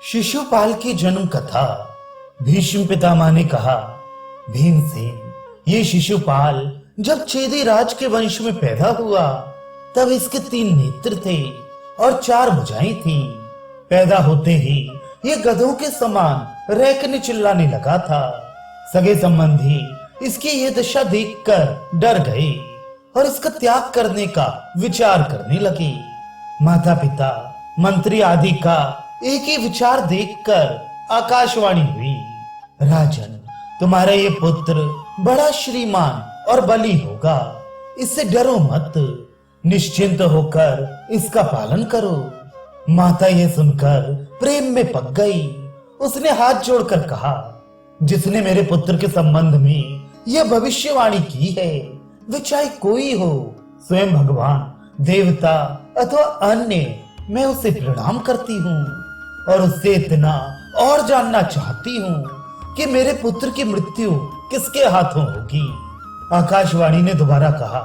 शिशुपाल की जन्म कथा। भीष्म पितामह ने कहा, भीमसेन, ये शिशुपाल जब चेदी राज के वंश में पैदा हुआ तब इसके 3 नेत्र थे और 4 भुजाएं थीं। पैदा होते ही ये गधों के समान रैकने चिल्लाने लगा था। सगे संबंधी इसकी ये दशा देखकर डर गए और इसका त्याग करने का विचार करने लगे। माता पिता, मंत्री आदि का एक ही विचार देखकर आकाशवाणी हुई, राजन, तुम्हारा ये पुत्र बड़ा श्रीमान और बली होगा, इससे डरो मत, निश्चिंत होकर इसका पालन करो। माता ये सुनकर प्रेम में पक गई। उसने हाथ जोड़कर कहा, जिसने मेरे पुत्र के संबंध में यह भविष्यवाणी की है, वे चाहे कोई हो, स्वयं भगवान, देवता अथवा अन्य, मैं उसे प्रणाम करती हूँ और उससे इतना और जानना चाहती हूँ कि मेरे पुत्र की मृत्यु किसके हाथों होगी। आकाशवाणी ने दोबारा कहा,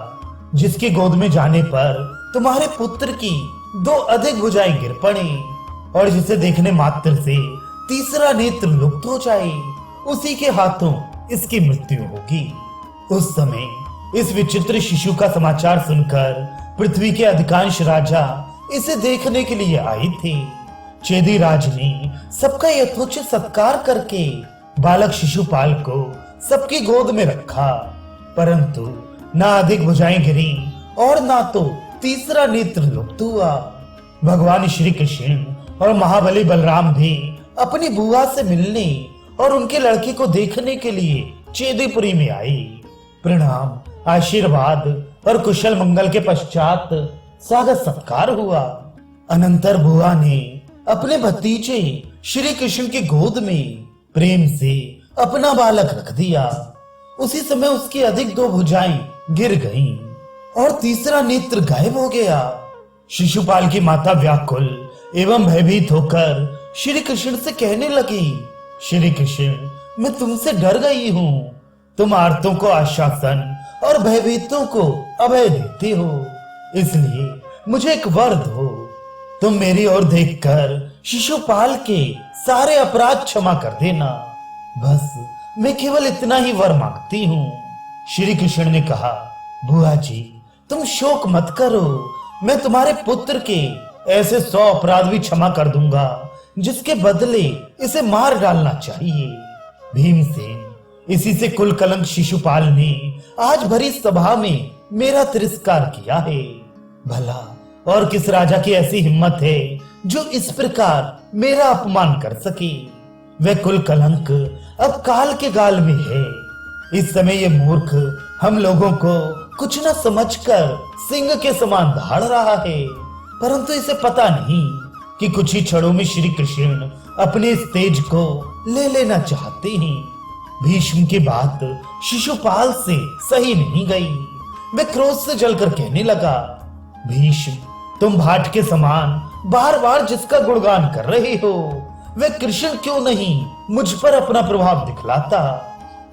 जिसकी गोद में जाने पर तुम्हारे पुत्र की 2 अधिक भुजाएं गिर पड़े और जिसे देखने मात्र से तीसरा नेत्र लुप्त हो जाए, उसी के हाथों इसकी मृत्यु होगी। उस समय इस विचित्र शिशु का समाचार सुनकर पृथ्वी के अधिकांश राजा इसे देखने के लिए आए थे। चेदी राज ने सबका यथोचित सत्कार करके बालक शिशुपाल को सबकी गोद में रखा, परंतु ना अधिक भुजाएं गिरी और ना तो तीसरा नेत्र लुप्त हुआ। भगवान श्री कृष्ण और महाबली बलराम भी अपनी बुआ से मिलने और उनके लड़के को देखने के लिए चेदीपुरी में आए। प्रणाम, आशीर्वाद और कुशल मंगल के पश्चात स्वागत सत्कार हुआ। अनंतर बुआ ने अपने भतीजे श्री कृष्ण की गोद में प्रेम से अपना बालक रख दिया। उसी समय उसकी अधिक 2 भुजाएं गिर गईं और तीसरा नेत्र गायब हो गया। शिशुपाल की माता व्याकुल एवं भयभीत होकर श्री कृष्ण से कहने लगी, श्री कृष्ण, मैं तुमसे डर गई हूँ। तुम आर्तों को आश्वासन और भयभीतों को अभय देते हो, इसलिए मुझे एक वर दो। तुम मेरी ओर देखकर शिशुपाल के सारे अपराध क्षमा कर देना। बस मैं केवल इतना ही वर मांगती हूँ। श्री कृष्ण ने कहा, बुआ जी, तुम शोक मत करो, मैं तुम्हारे पुत्र के ऐसे 100 अपराध भी क्षमा कर दूंगा जिसके बदले इसे मार डालना चाहिए। भीमसेन, इसी से कुल कलंक शिशुपाल ने आज भरी सभा में मेरा तिरस्कार किया है। भला और किस राजा की ऐसी हिम्मत है जो इस प्रकार मेरा अपमान कर सके। वह कुल कलंक अब काल के गाल में है। इस समय ये मूर्ख हम लोगों को कुछ न समझकर सिंह के समान दहाड़ रहा है, परंतु इसे पता नहीं कि कुछ ही क्षणों में श्री कृष्ण अपने इस तेज को ले लेना चाहते हैं। भीष्म की बात शिशुपाल से सही नहीं गई। वह क्रोध से जलकर कहने लगा, भीष्म, तुम भाट के समान बार बार जिसका गुणगान कर रहे हो, वह कृष्ण क्यों नहीं मुझ पर अपना प्रभाव दिखलाता।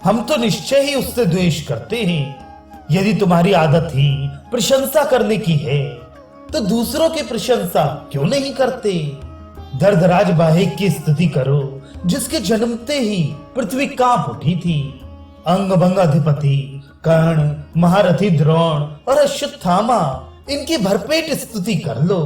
हम तो निश्चय ही उससे द्वेष करते हैं। यदि तुम्हारी आदत ही प्रशंसा करने की है तो दूसरों की प्रशंसा क्यों नहीं करते। दर्दराज बाहिक की स्तुति करो, जिसके जन्मते ही पृथ्वी कांप उठी थी। अंग भंग अधिपति कर्ण, महारथी द्रोण और अश्वत्थामा, इनकी भरपेट स्तुति कर लो।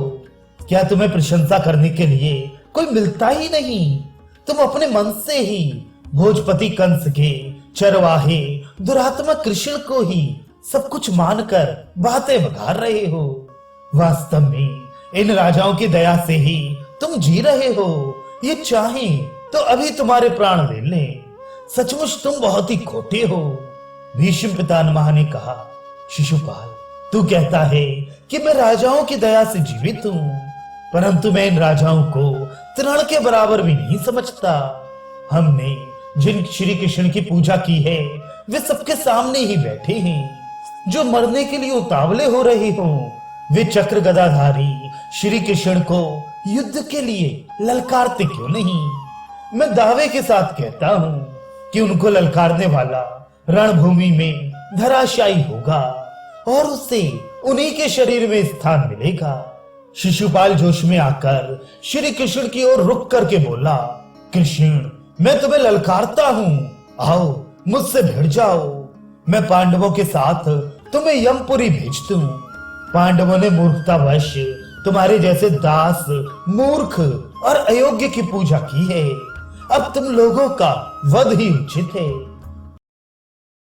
क्या तुम्हें प्रशंसा करने के लिए कोई मिलता ही नहीं? तुम अपने मन से ही भोजपति कंस के चरवाहे दुरात्मा कृष्ण को ही सब कुछ मानकर बातें बघार रहे हो। वास्तव में इन राजाओं की दया से ही तुम जी रहे हो। ये चाहें तो अभी तुम्हारे प्राण ले लें। सचमुच तुम बहुत ही खोटे हो। भीष्म पितामह ने कहा, शिशुपाल, तू कहता है कि मैं राजाओं की दया से जीवित हूँ, परंतु मैं इन राजाओं को तृण के बराबर भी नहीं समझता। हमने जिन श्री कृष्ण की पूजा की है वे सबके सामने ही बैठे हैं। जो मरने के लिए उतावले हो रहे हो, वे चक्र गदाधारी श्री कृष्ण को युद्ध के लिए ललकारते क्यों नहीं? मैं दावे के साथ कहता हूँ कि उनको ललकारने वाला रणभूमि में धराशायी होगा और उसे उन्हीं के शरीर में स्थान मिलेगा। शिशुपाल जोश में आकर श्री कृष्ण की ओर रुक करके बोला, कृष्ण, मैं तुम्हें ललकारता हूँ, आओ मुझसे भिड़ जाओ, मैं पांडवों के साथ तुम्हें यमपुरी भेज दूं। पांडवों ने मूर्खतावश तुम्हारे जैसे दास, मूर्ख और अयोग्य की पूजा की है, अब तुम लोगों का वध ही उचित है।